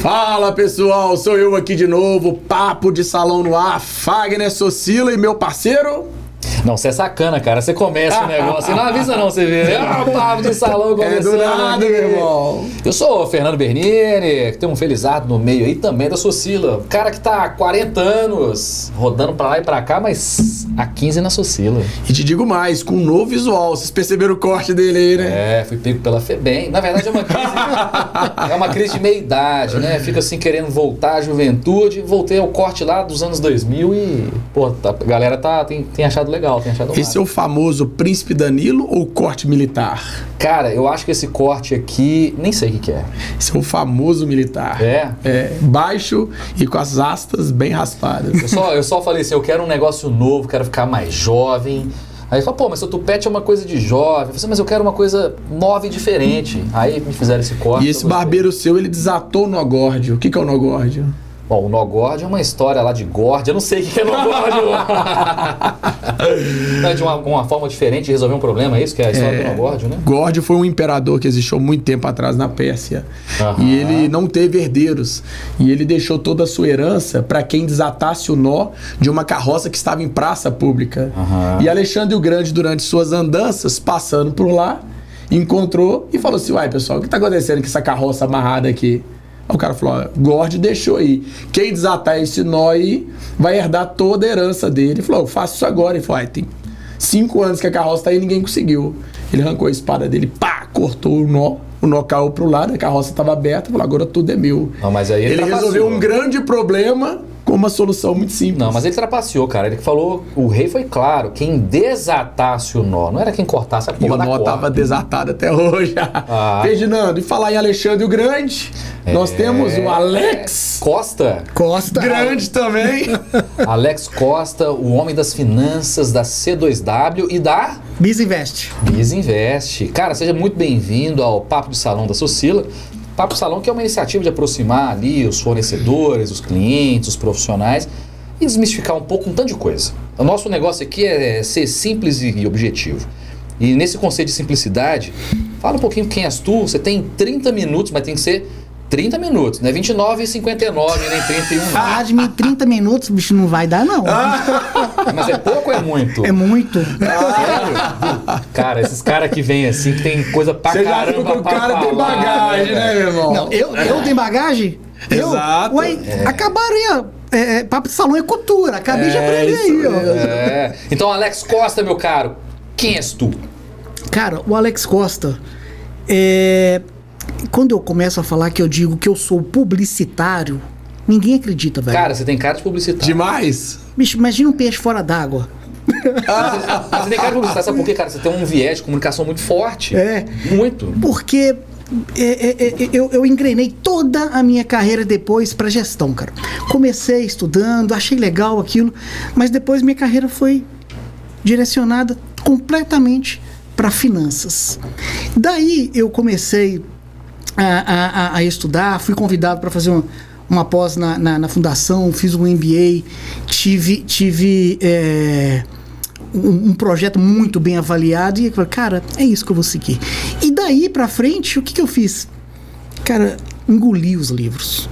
Fala pessoal, sou eu aqui de novo, Papo de Salão no ar, Fagner Socila e meu parceiro... Não, você é sacana, cara. Você começa o negócio, não avisa não, você vê. Papo de salão começando. É do nada, meu irmão. Eu sou o Fernando Bernini, que tem um felizardo no meio aí também da Socila. Cara que tá há 40 anos rodando pra lá e pra cá, mas há 15 na Socila. E te digo mais, com um novo visual, vocês perceberam o corte dele aí, né? É, fui pego pela FEBEM. Na verdade é uma crise de meia-idade, né? Fica assim querendo voltar à juventude. Voltei ao corte lá dos anos 2000 e, pô, a galera tem achado legal. Esse é o famoso Príncipe Danilo ou corte militar? Cara, eu acho que esse corte aqui, nem sei o que é. Esse é o famoso militar. É, baixo e com as astas bem raspadas. Eu só falei assim, eu quero um negócio novo, quero ficar mais jovem. Aí ele falou, pô, mas seu tupete é uma coisa de jovem. Eu falei assim, mas eu quero uma coisa nova e diferente. Aí me fizeram esse corte. E esse barbeiro seu, ele desatou o nogórdio. O que é o nogórdio? Bom, o nogórdio é uma história lá de górdia. Eu não sei o que é nogórdio. É de uma forma diferente de resolver um problema, é isso que é a história do nogórdio, né? Górdio foi um imperador que existiu muito tempo atrás na Pérsia. E ele não teve herdeiros. E ele deixou toda a sua herança para quem desatasse o nó de uma carroça que estava em praça pública. E Alexandre o Grande, durante suas andanças, passando por lá, encontrou e falou assim, uai, pessoal, o que está acontecendo com essa carroça amarrada aqui? Aí o cara falou, ó, Górdio deixou aí. Quem desatar esse nó aí vai herdar toda a herança dele. Ele falou, eu faço isso agora. Ele falou, tem 5 anos que a carroça tá aí e ninguém conseguiu. Ele arrancou a espada dele, pá, cortou o nó caiu pro lado, a carroça estava aberta, falou, agora tudo é meu. Não, mas aí ele resolveu um grande problema com uma solução muito simples. Não, mas ele trapaceou, cara. Ele falou, o rei foi claro, quem desatasse o nó, não era quem cortasse a porra da corda. E o nó tava desatado até hoje. Ferdinando, e falar em Alexandre o Grande, nós temos o Alex Costa. Grande também. Alex Costa, o homem das finanças da C2W e da... Bisinvest. Cara, seja muito bem-vindo ao Papo de Salão da Socila. Papo Salão, que é uma iniciativa de aproximar ali os fornecedores, os clientes, os profissionais e desmistificar um pouco um tanto de coisa. O nosso negócio aqui é ser simples e objetivo. E nesse conceito de simplicidade, fala um pouquinho quem és tu. Você tem 30 minutos, mas tem que ser 30 minutos, não é 29 e 59, nem 31. Ah, de mim 30 minutos, bicho, não vai dar, não. Mas é pouco ou é muito? É muito. Sério? Cara, esses caras que vêm assim, que tem coisa pra Você caramba. já viu que o cara falar, tem bagagem, né, meu irmão? Não, eu tenho bagagem? Exato. Ué, acabaria. Papo de salão é cultura. Acabei de aprender aí, ó. Então, Alex Costa, meu caro, quem és tu? Cara, o Alex Costa quando eu começo a falar que eu digo que eu sou publicitário, ninguém acredita, velho. Cara, você tem cara de publicitário. Demais. Bicho, imagina um peixe fora d'água. Você tem cara de publicitário, sabe por quê, cara? Você tem um viés de comunicação muito forte. Muito. Porque eu engrenei toda a minha carreira depois para gestão, cara. Comecei estudando, achei legal aquilo, mas depois minha carreira foi direcionada completamente para finanças. Daí eu comecei a estudar, fui convidado para fazer uma pós na fundação, fiz um MBA, tive um projeto muito bem avaliado e eu falei, cara, é isso que eu vou seguir. E daí pra frente, o que eu fiz? Cara, engoli os livros.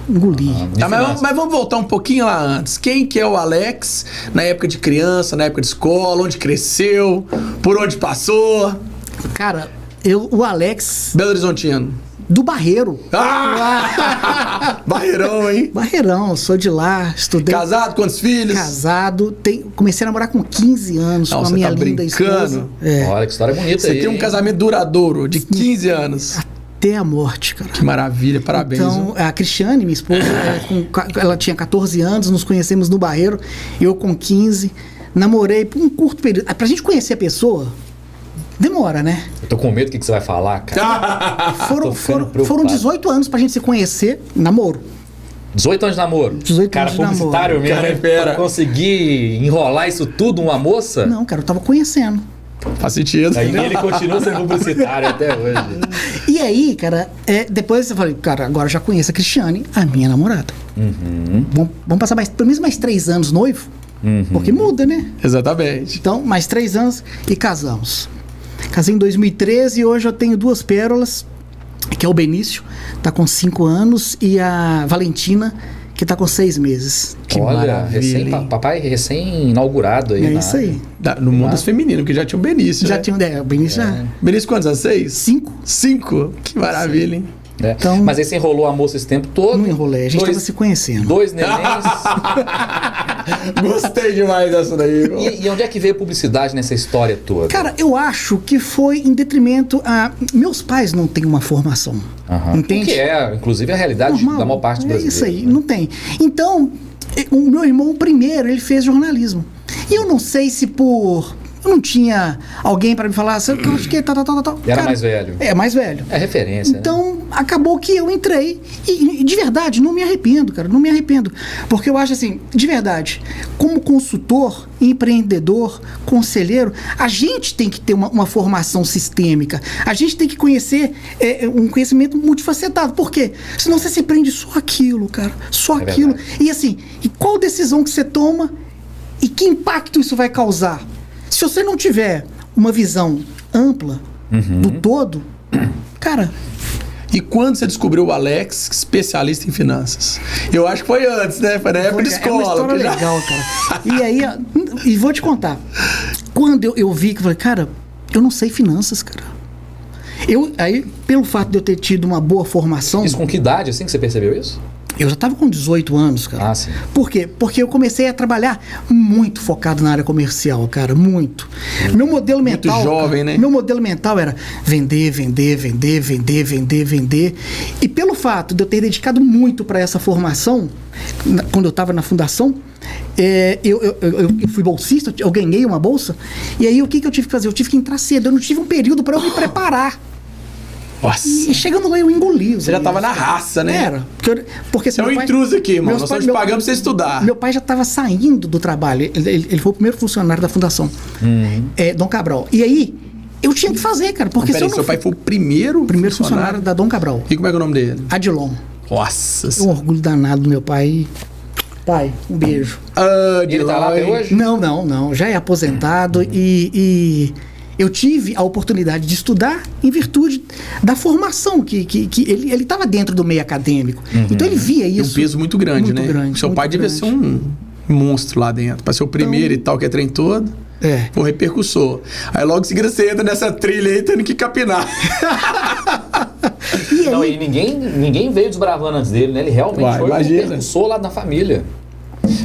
Mas vamos voltar um pouquinho lá antes. Quem que é o Alex na época de criança, na época de escola, onde cresceu, por onde passou? Cara, o Alex... Belo Horizontino. Do Barreiro. Barreirão, hein? Barreirão, sou de lá, estudei. Casado, quantos filhos? Casado, comecei a namorar com 15 anos com a minha linda esposa. Olha que história bonita você aí. Você tem um casamento duradouro de 15 anos. Até a morte, cara. Que maravilha, parabéns. Então, a Cristiane, minha esposa, ela tinha 14 anos, nos conhecemos no Barreiro, eu com 15, namorei por um curto período. Pra gente conhecer a pessoa, demora, né? Eu tô com medo do que você vai falar, cara. Foram 18 anos pra gente se conhecer, namoro. 18 anos de namoro? 18 cara, anos de publicitário namoro. mesmo, pra conseguir enrolar isso tudo, uma moça? Não, cara, eu tava conhecendo. Faz sentido. Aí ele continua sendo publicitário até hoje. E aí, cara, depois eu falei, cara, agora eu já conheço a Cristiane, a minha namorada. Vamos passar pelo menos mais 3 anos noivo, porque muda, né? Exatamente. Então, mais 3 anos e casamos. Casei em 2013 e hoje eu tenho 2 pérolas. que é o Benício, tá com 5 anos, e a Valentina, que tá com 6 meses. Que Olha, maravilha, hein? papai recém-inaugurado aí. É na isso aí. área. No mundo dos femininos, porque já tinha o Benício, Já né? tinha, o Benício já. Benício quantos anos? 6? 5. 5? Que maravilha, hein? É. Então- Mas aí você enrolou a moça esse tempo todo. Não enrolei, a gente tava se conhecendo. 2 nenéns. Gostei demais dessa daí. E onde é que veio a publicidade nessa história toda? Cara, eu acho que foi em detrimento a... Meus pais não têm uma formação. Aham. Entende? O que é, inclusive, a realidade Normal. da maior parte do É brasileiro. isso aí, não tem. Então, o meu irmão primeiro, ele fez jornalismo. E eu não sei se por... Eu não tinha alguém para me falar, eu acho que tal. E era mais velho. É, mais velho. É referência, né? Então, acabou que eu entrei e de verdade, não me arrependo, cara, não me arrependo. Porque eu acho assim, de verdade, como consultor, empreendedor, conselheiro, a gente tem que ter uma formação sistêmica. A gente tem que conhecer um conhecimento multifacetado. Por quê? Senão você se prende só aquilo, cara. Só É aquilo. verdade. E assim, e qual decisão que você toma e que impacto isso vai causar? Se você não tiver uma visão ampla do todo, cara... E quando você descobriu o Alex, especialista em finanças? Eu acho que foi antes, né? Foi na época de É uma escola. história que já- legal, cara. E aí, ó, e vou te contar. Quando eu vi que eu falei, cara, eu não sei finanças, cara. Aí, pelo fato de eu ter tido uma boa formação, Isso com que idade, assim, que você percebeu isso? eu já estava com 18 anos, cara. Ah, sim. Por quê? Porque eu comecei a trabalhar muito focado na área comercial, cara, muito. Meu modelo mental... jovem, cara, né? Meu modelo mental era vender. E pelo fato de eu ter dedicado muito para essa formação, quando eu estava na fundação, eu fui bolsista, eu ganhei uma bolsa, e aí o que eu tive que fazer? Eu tive que entrar cedo, eu não tive um período para eu me preparar. Nossa. E chegando lá eu engoli. Você já tava na raça, né? Era. Porque Você é um meu pai- intruso aqui, irmão. meus Nós pais- estamos te pagando pra você estudar. Meu pai já estava saindo do trabalho. Ele foi o primeiro funcionário da fundação. Dom Cabral. E aí, eu tinha que fazer, cara. Porque Peraí, se eu seu não pai foi o primeiro funcionário da Dom Cabral. E como é que é o nome dele? Adilon. Nossa. Um orgulho danado do meu pai. Pai, um beijo. E ele tá lá até hoje? Não. Já é aposentado e eu tive a oportunidade de estudar em virtude da formação que ele estava dentro do meio acadêmico. Então ele via Tem isso. um peso muito grande, né? Seu pai devia ser um monstro lá dentro. Pra ser o primeiro e tal, que é trem todo. Foi um repercussor. Aí logo em seguida você entra nessa trilha aí tendo que capinar. Não, e ninguém veio desbravando antes dele, né? Ele realmente foi um percussor lá na família.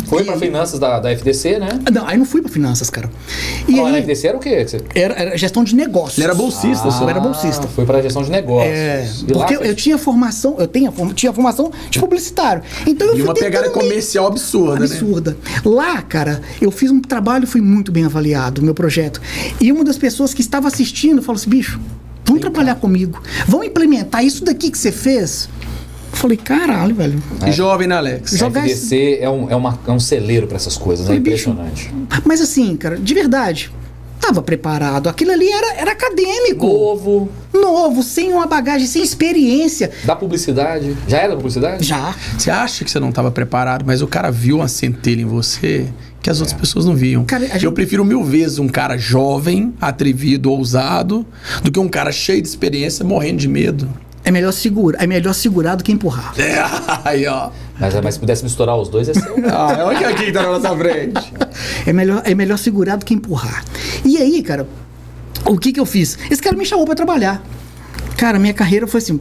Foi pra finanças da FDC, né? Não, aí não fui pra finanças, cara. E Na aí, FDC era o quê? era gestão de negócios. Ele era bolsista, eu era bolsista. Foi pra gestão de negócios. E lá Porque fez- eu tinha formação, tinha formação de publicitário. Então eu E fui uma pegada tentando meio- comercial absurda, né? absurda. Lá, cara, eu fiz um trabalho, fui muito bem avaliado, o meu projeto. E uma das pessoas que estava assistindo falou assim, bicho, vamos trabalhar comigo. Vamos implementar isso daqui que você fez. Eu falei, caralho, velho. E jovem, né, Alex? A jogar FDC é um celeiro pra essas coisas, é Falei, bicho, impressionante. Mas assim, cara, de verdade, tava preparado. Aquilo ali era acadêmico. Novo, sem uma bagagem, sem experiência. Da publicidade. Já era da publicidade? Já. Você acha que você não estava preparado, mas o cara viu uma centelha em você que as outras pessoas não viam. Cara, Eu prefiro 1000 vezes um cara jovem, atrevido, ousado, do que um cara cheio de experiência morrendo de medo. É melhor segurar do que empurrar. Aí, ó. Mas se pudesse misturar os dois, ia ser um... Olha aqui que tá na nossa frente. É melhor segurar do que empurrar. E aí, cara, o que eu fiz? Esse cara me chamou pra trabalhar. Cara, minha carreira foi assim,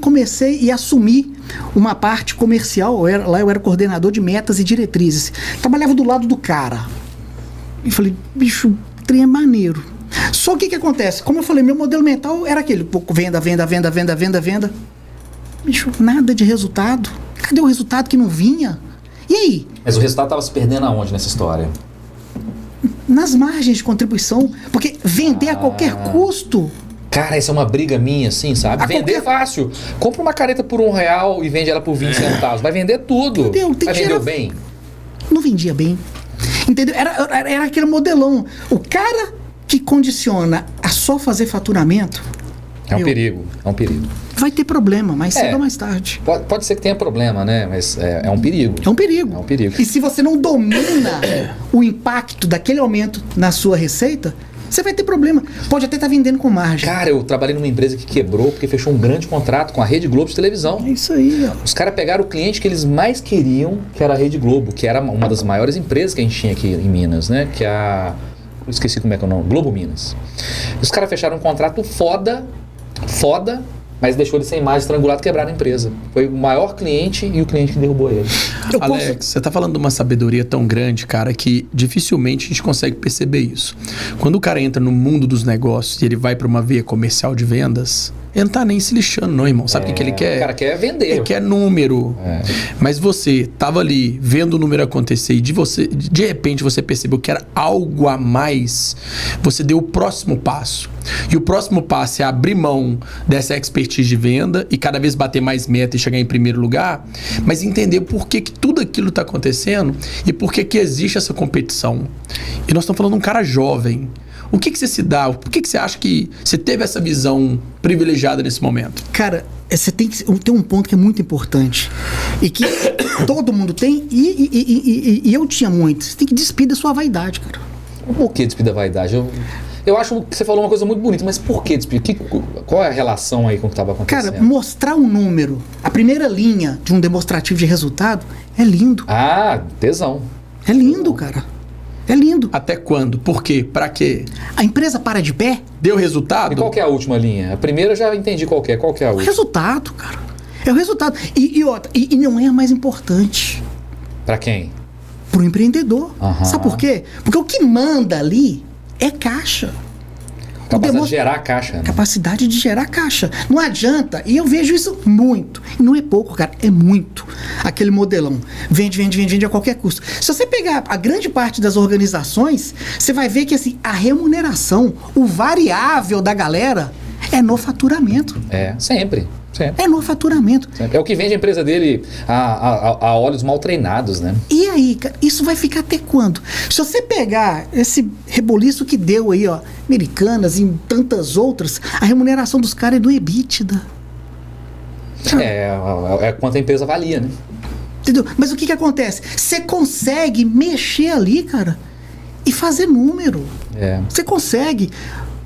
comecei e assumi uma parte comercial. Lá eu era coordenador de metas e diretrizes. Trabalhava do lado do cara. E falei, bicho, o trem é maneiro. Só o que acontece? Como eu falei, meu modelo mental era aquele, venda. Bicho, nada de resultado. Cadê o resultado que não vinha? E aí? Mas o resultado tava se perdendo aonde nessa história? Nas margens de contribuição. Porque vender a qualquer custo. Cara, essa é uma briga minha, assim, sabe? Vender é fácil. Compra uma careta por R$1 e vende ela por 20 centavos. Vai vender tudo. Entendeu? Vai vender bem. Não vendia bem. Entendeu? Era aquele modelão. O cara que condiciona a só fazer faturamento... É um perigo. Vai ter problema, mais cedo ou mais tarde. Pode ser que tenha problema, né? Mas é um perigo. É um perigo. É um perigo. E se você não domina o impacto daquele aumento na sua receita, Você vai ter problema. Pode até estar vendendo com margem. Cara, eu trabalhei numa empresa que quebrou porque fechou um grande contrato com a Rede Globo de televisão. É isso aí, ó. Os caras pegaram o cliente que eles mais queriam, que era a Rede Globo, que era uma das maiores empresas que a gente tinha aqui em Minas, né? Que é a... Eu esqueci como é que é o nome. Globo Minas. Os caras fecharam um contrato foda, mas deixou ele sem imagem, estrangulado, quebraram a empresa. Foi o maior cliente e o cliente que derrubou ele. Alex, você tá falando de uma sabedoria tão grande, cara, que dificilmente a gente consegue perceber isso. Quando o cara entra no mundo dos negócios e ele vai para uma veia comercial de vendas, ele não tá nem se lixando, não, irmão. Sabe o que ele quer? O cara quer vender. Ele quer número. Mas você tava ali vendo o número acontecer e de repente você percebeu que era algo a mais. Você deu o próximo passo. E o próximo passo é abrir mão dessa expertise de venda e cada vez bater mais meta e chegar em primeiro lugar, mas entender por que tudo aquilo está acontecendo e por que existe essa competição. E nós estamos falando de um cara jovem. O que você se dá? Por que você acha que você teve essa visão privilegiada nesse momento? Cara, você tem um ponto que é muito importante e que todo mundo tem e eu tinha muito. Você tem que despir da sua vaidade, cara. Por que despir da vaidade? Eu acho que você falou uma coisa muito bonita, mas por que despir? Qual é a relação aí com o que estava acontecendo? Cara, mostrar um número, a primeira linha de um demonstrativo de resultado é lindo. Ah, tesão. É lindo, cara. É lindo. Até quando? Por quê? Pra quê? A empresa para de pé? Deu resultado? E qual que é a última linha? A primeira eu já entendi qual que é. Qual que é a última? O resultado, cara. É o resultado. E não é a mais importante. Pra quem? Pro empreendedor. Uhum. Sabe por quê? Porque o que manda ali é caixa. Capacidade de gerar caixa. Né? Capacidade de gerar caixa. Não adianta, e eu vejo isso muito. E não é pouco, cara, é muito. Aquele modelão. Vende a qualquer custo. Se você pegar a grande parte das organizações, você vai ver que assim, a remuneração, o variável da galera é no faturamento. É, sempre. É no faturamento. É o que vende a empresa dele a olhos mal treinados, né? E aí, cara, isso vai ficar até quando? Se você pegar esse reboliço que deu aí, ó, Americanas e tantas outras, a remuneração dos caras é do EBITDA. É quanto a empresa valia, né? Entendeu? Mas o que acontece? Você consegue mexer ali, cara, e fazer número. Você consegue.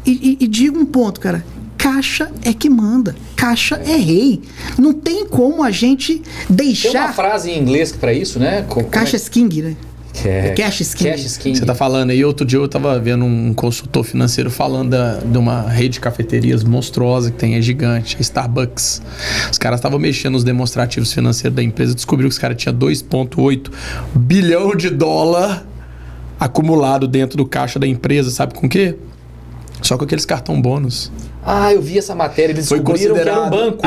E digo um ponto, cara. Caixa é que manda. Caixa é rei. Não tem como a gente deixar... Tem uma frase em inglês pra isso, né? Caixa is king, né? Cash is king. Cash is king. Você tá falando aí, outro dia eu tava vendo um consultor financeiro falando de uma rede de cafeterias monstruosa que tem, é gigante, a Starbucks. Os caras estavam mexendo nos demonstrativos financeiros da empresa, descobriu que os caras tinham 2,8 bilhão de dólar acumulado dentro do caixa da empresa, sabe com o quê? Só com aqueles cartão bônus. Ah, eu vi essa matéria, eles descobriram que era um banco.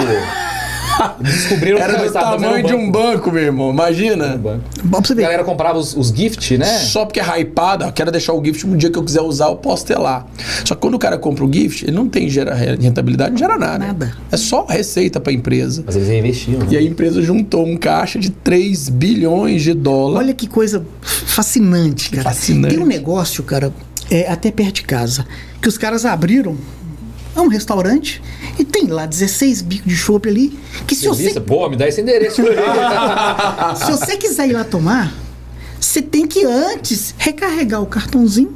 Descobriram era que do tamanho de um banco, meu irmão. Imagina. Bom pra você ver. A galera comprava os gift, né? Só porque é hypado, quero deixar o gift um dia que eu quiser usar, eu posso ter lá. Só que quando o cara compra o gift, ele não tem rentabilidade, não gera nada. É só receita pra empresa. Mas eles investiam. Né? E a empresa juntou um caixa de 3 bilhões de dólares. Olha que coisa fascinante, cara. Fascinante. Tem um negócio, cara, até perto de casa, que os caras abriram. É um restaurante e tem lá 16 bicos de chopp ali. Que se você... Pô, me dá esse endereço. Se você quiser ir lá tomar, você tem que antes recarregar o cartãozinho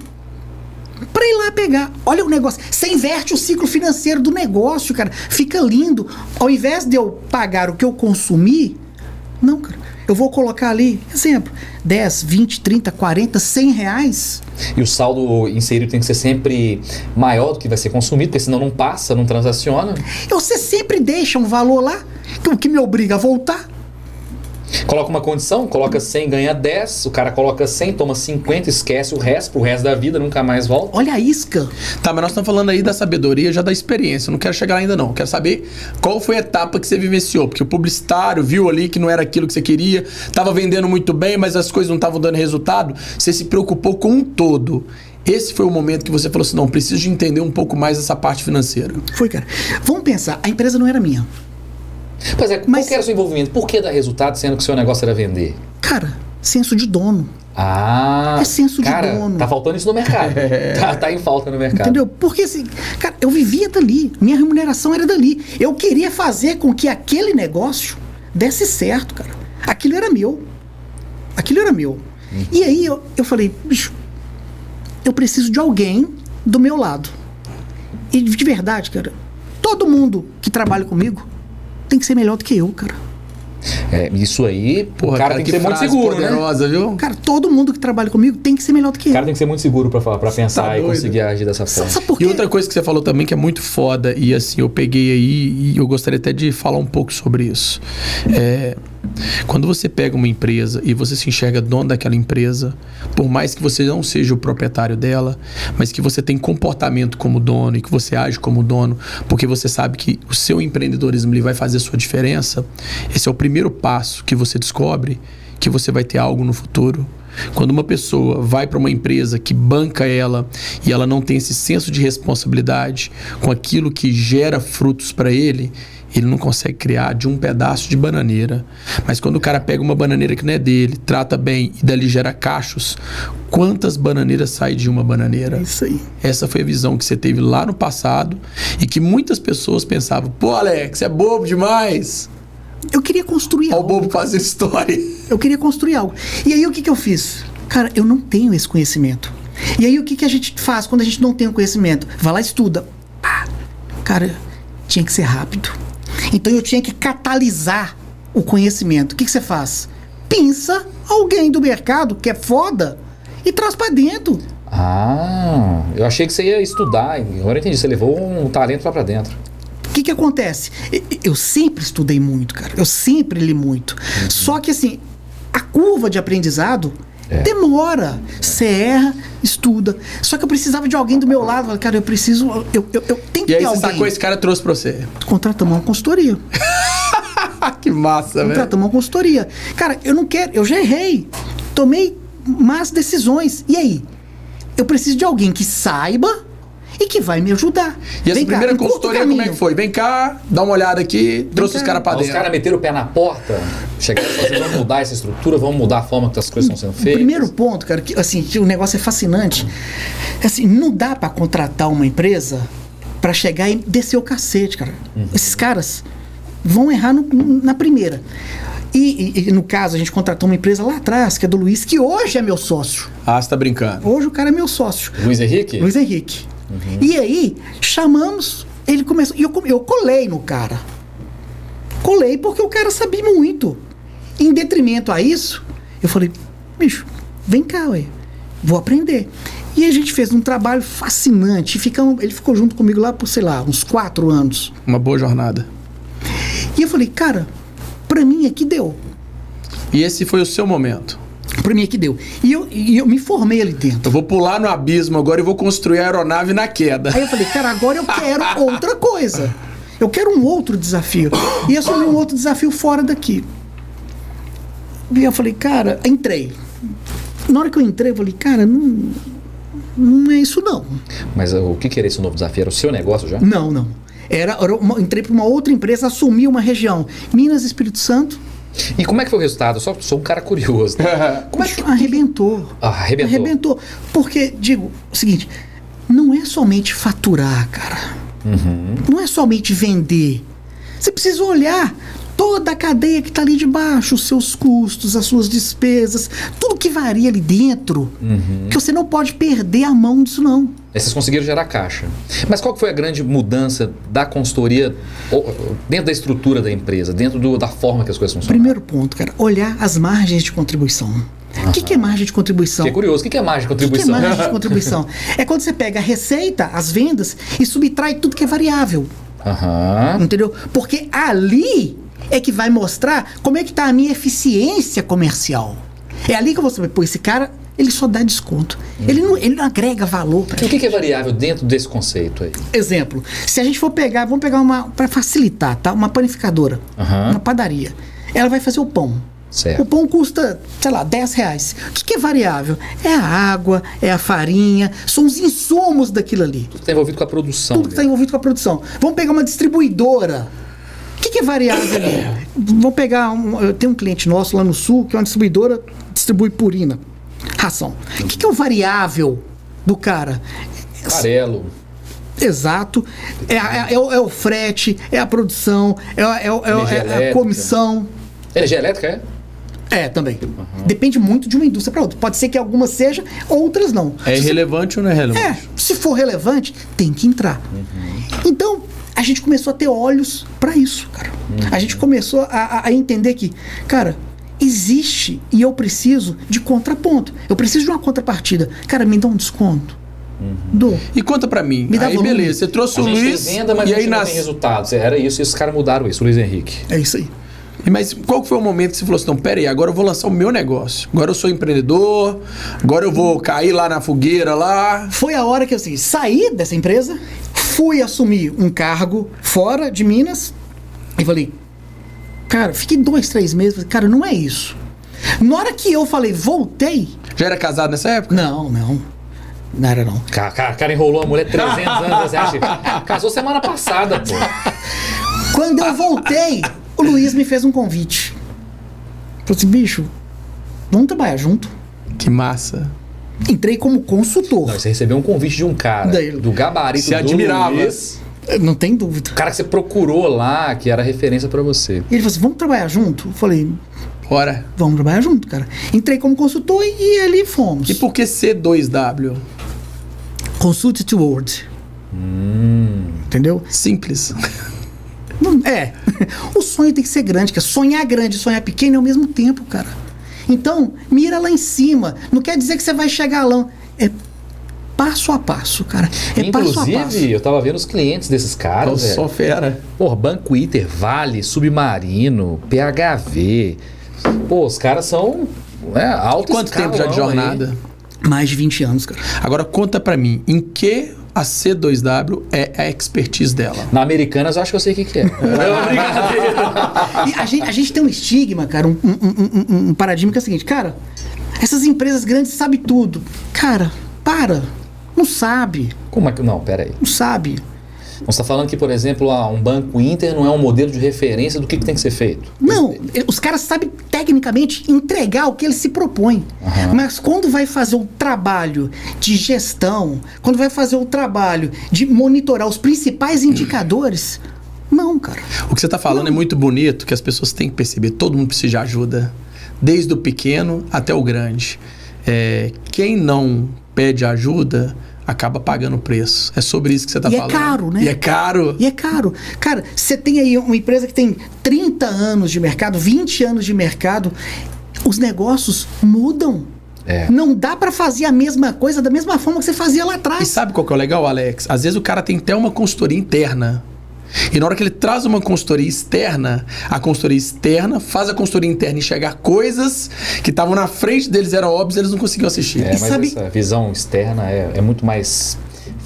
pra ir lá pegar. Olha o negócio. Você inverte o ciclo financeiro do negócio, cara. Fica lindo. Ao invés de eu pagar o que eu consumi, não, cara. Eu vou colocar ali, exemplo, 10, 20, 30, 40, 100 reais. E o saldo inserido tem que ser sempre maior do que vai ser consumido, porque senão não passa, não transaciona. Você sempre deixa um valor lá, que me obriga a voltar. Coloca uma condição, coloca 100, ganha 10, o cara coloca 100, toma 50, esquece o resto, pro resto da vida, nunca mais volta. Olha a isca. Tá, mas nós estamos falando aí da sabedoria, já da experiência. Eu não quero chegar lá ainda não. Eu quero saber qual foi a etapa que você vivenciou. Porque o publicitário viu ali que não era aquilo que você queria, tava vendendo muito bem, mas as coisas não estavam dando resultado. Você se preocupou com um todo. Esse foi o momento que você falou assim, não, preciso de entender um pouco mais essa parte financeira. Foi, cara. Vamos pensar, a empresa não era minha. Pois é, qual que era o seu envolvimento? Por que dar resultado sendo que o seu negócio era vender? Cara, senso de dono. Ah, é senso de dono. Tá faltando isso no mercado. Tá em falta no mercado. Entendeu? Porque assim, cara, eu vivia dali. Minha remuneração era dali. Eu queria fazer com que aquele negócio desse certo, cara. Aquilo era meu. E aí eu falei, bicho, eu preciso de alguém do meu lado. E de verdade, cara, todo mundo que trabalha comigo tem que ser melhor do que eu, cara. Isso aí, Porra, o cara tem que ser muito seguro, poderosa, né? Viu? Cara, todo mundo que trabalha comigo tem que ser melhor do que O eu. cara tem que ser muito seguro pra pensar tá e doido. conseguir agir dessa forma. Sabe por E quê? outra coisa que você falou também que é muito foda, e assim, eu peguei aí e eu gostaria até de falar um pouco sobre isso. Quando você pega uma empresa e você se enxerga dono daquela empresa, por mais que você não seja o proprietário dela, mas que você tem comportamento como dono e que você age como dono, porque você sabe que o seu empreendedorismo ele vai fazer a sua diferença, esse é o primeiro passo que você descobre que você vai ter algo no futuro. Quando uma pessoa vai para uma empresa que banca ela e ela não tem esse senso de responsabilidade com aquilo que gera frutos para ele não consegue criar de um pedaço de bananeira. Mas quando o cara pega uma bananeira que não é dele, trata bem e dali gera cachos, quantas bananeiras saem de uma bananeira? É isso aí. Essa foi a visão que você teve lá no passado e que muitas pessoas pensavam, pô, Alex, é bobo demais. Eu queria construir Olha o algo. bobo fazer história. Eu queria construir algo. E aí o que eu fiz? Cara, eu não tenho esse conhecimento. E aí o que a gente faz quando a gente não tem o conhecimento? Vai lá e estuda. Cara, tinha que ser rápido. Então eu tinha que catalisar o conhecimento. O que você faz? Pinça alguém do mercado que é foda e traz pra dentro. Eu achei que você ia estudar. Agora eu entendi. Você levou um talento lá pra dentro. O que acontece? Eu sempre estudei muito, cara. Eu sempre li muito. Só que assim, a curva de aprendizado demora. Você erra, estuda. Só que eu precisava de alguém do meu lado. Falei, cara, eu preciso. Eu tenho que E aí ter você alguém. sacou esse cara trouxe pra você. Contratamos uma consultoria. Que massa, velho. Contratamos uma consultoria. Cara, eu não quero. Eu já errei. Tomei más decisões. E aí? Eu preciso de alguém que saiba e que vai me ajudar. E essa Vem cá, primeira encurta o consultoria, como é caminho. que foi? Vem cá, dá uma olhada aqui, trouxe os caras pra Os dentro. caras meteram o pé na porta, chegaram e falaram assim, vamos mudar essa estrutura, vamos mudar a forma que as coisas estão sendo O feitas. primeiro ponto, cara, que assim, que o negócio é fascinante. Assim, não dá pra contratar uma empresa pra chegar e descer o cacete, cara. Esses caras vão errar na primeira. E no caso, a gente contratou uma empresa lá atrás, que é do Luiz, que hoje é meu sócio. Ah, você tá brincando. Hoje o cara é meu sócio. Luiz Henrique? Luiz Henrique. E aí, chamamos, ele começou. E eu colei no cara. Colei porque o cara sabia muito. Em detrimento a isso, eu falei, bicho, vem cá, ué. Vou aprender. E a gente fez um trabalho fascinante. Ele ficou junto comigo lá por, sei lá, uns 4 anos. Uma boa jornada. E eu falei, cara, pra mim aqui deu. E esse foi o seu momento. Pra mim aqui deu. E eu me formei ali dentro. Eu vou pular no abismo agora e vou construir a aeronave na queda. Aí eu falei, cara, agora eu quero outra coisa. Eu quero um outro desafio. E assumi um outro desafio fora daqui. E eu falei, cara, entrei. Na hora que eu entrei, eu falei, cara, não é isso não. Mas o que era esse novo desafio? Era o seu negócio já? Não. Entrei para uma outra empresa, assumi uma região. Minas e Espírito Santo. E como é que foi o resultado? Eu só sou um cara curioso. Né? Como é que... Arrebentou. Arrebentou. Porque, digo, o seguinte, não é somente faturar, cara. Não é somente vender. Você precisa olhar toda a cadeia que está ali de baixo, os seus custos, as suas despesas, tudo que varia ali dentro, que você não pode perder a mão disso não. Aí vocês conseguiram gerar caixa. Mas qual que foi a grande mudança da consultoria dentro da estrutura da empresa, dentro da forma que as coisas funcionam? Primeiro ponto, cara, olhar as margens de contribuição. O que é margem de contribuição? Fiquei curioso. O que é margem de contribuição? O que é margem de contribuição? É quando você pega a receita, as vendas e subtrai tudo que é variável. Entendeu? Porque ali é que vai mostrar como é que está a minha eficiência comercial. É ali que você vai pôr esse cara, ele só dá desconto. Ele não agrega valor para E o que é variável dentro desse conceito aí? Exemplo, se a gente for pegar, vamos pegar uma, para facilitar, tá? Uma panificadora, uma padaria. Ela vai fazer o pão. Certo. O pão custa, sei lá, R$10. O que é variável? É a água, é a farinha, são os insumos daquilo ali. Tudo está envolvido com a produção. Tudo está envolvido com a produção. Vamos pegar uma distribuidora. O que é variável ali? Vamos pegar, eu tenho um cliente nosso lá no sul, que é uma distribuidora, distribui purina, ração. O que é o variável do cara? Farelo. Exato. É o frete, é a produção, é a comissão. Energia elétrica, é? Também. Depende muito de uma indústria para outra. Pode ser que algumas sejam, outras não. É irrelevante ou não é relevante? Se for relevante, tem que entrar. Então, a gente começou a ter olhos para isso, cara. A gente começou a entender que, cara, existe e eu preciso de contraponto. Eu preciso de uma contrapartida. Cara, me dá um desconto. Dou. E conta pra mim. Me dá aí, volume. beleza, você trouxe o Luiz. Tem venda, mas e a aí gente não tem resultados. Era isso, e os caras mudaram isso, o Luiz Henrique. É isso aí. Mas qual que foi o momento que você falou assim, não, pera aí, agora eu vou lançar o meu negócio. Agora eu sou empreendedor, agora eu vou cair lá na fogueira lá. Foi a hora que eu saí dessa empresa, fui assumir um cargo fora de Minas e falei, cara, fiquei 2, 3 meses, falei, cara, não é isso. Na hora que eu falei, voltei... Já era casado nessa época? Não era não. Cara enrolou a mulher 300 anos, você acha? Casou semana passada, pô. Quando eu voltei, o Luiz me fez um convite. Falei assim, bicho, vamos trabalhar junto. Que massa. Entrei como consultor. Não, você recebeu um convite de um cara, do gabarito se do admirava. Luiz. Não tem dúvida. O cara que você procurou lá, que era referência pra você. Ele falou assim, vamos trabalhar junto? Eu falei, Bora. vamos trabalhar junto, cara. Entrei como consultor e ali fomos. E por que C2W? Consulted World. Entendeu? Simples. O sonho tem que ser grande, cara. Sonhar grande e sonhar pequeno é ao mesmo tempo, cara. Então, mira lá em cima. Não quer dizer que você vai chegar lá. É passo a passo, cara. Passo a passo. Inclusive, eu tava vendo os clientes desses caras, Eu sou fera. Porra, Banco Inter, Vale, Submarino, PHV. Pô, os caras são alto Quanto tempo já de jornada? Mais de 20 anos, cara. Agora conta pra mim, em que a C2W é a expertise dela? Na Americanas eu acho que eu sei o que é. E a gente tem um estigma, cara, um paradigma que é o seguinte, cara, essas empresas grandes sabem tudo. Cara, não sabe. Como é que... Não, pera aí. Não sabe. Você está falando que, por exemplo, um Banco Inter não é um modelo de referência do que tem que ser feito? Não, os caras sabem tecnicamente entregar o que eles se propõem. Mas quando vai fazer o trabalho de gestão, quando vai fazer o trabalho de monitorar os principais indicadores, não, cara. O que você está falando é muito bonito, que as pessoas têm que perceber, todo mundo precisa de ajuda, desde o pequeno até o grande. Quem não pede ajuda acaba pagando o preço. É sobre isso que você está falando. E é caro, né? E é caro. Cara, você tem aí uma empresa que tem 30 anos de mercado, 20 anos de mercado, os negócios mudam. Não dá para fazer a mesma coisa da mesma forma que você fazia lá atrás. E sabe qual que é o legal, Alex? Às vezes o cara tem até uma consultoria interna. E na hora que ele traz uma consultoria externa, a consultoria externa faz a consultoria interna enxergar coisas que estavam na frente deles, eram óbvias, eles não conseguiam assistir. Mas essa visão externa é muito mais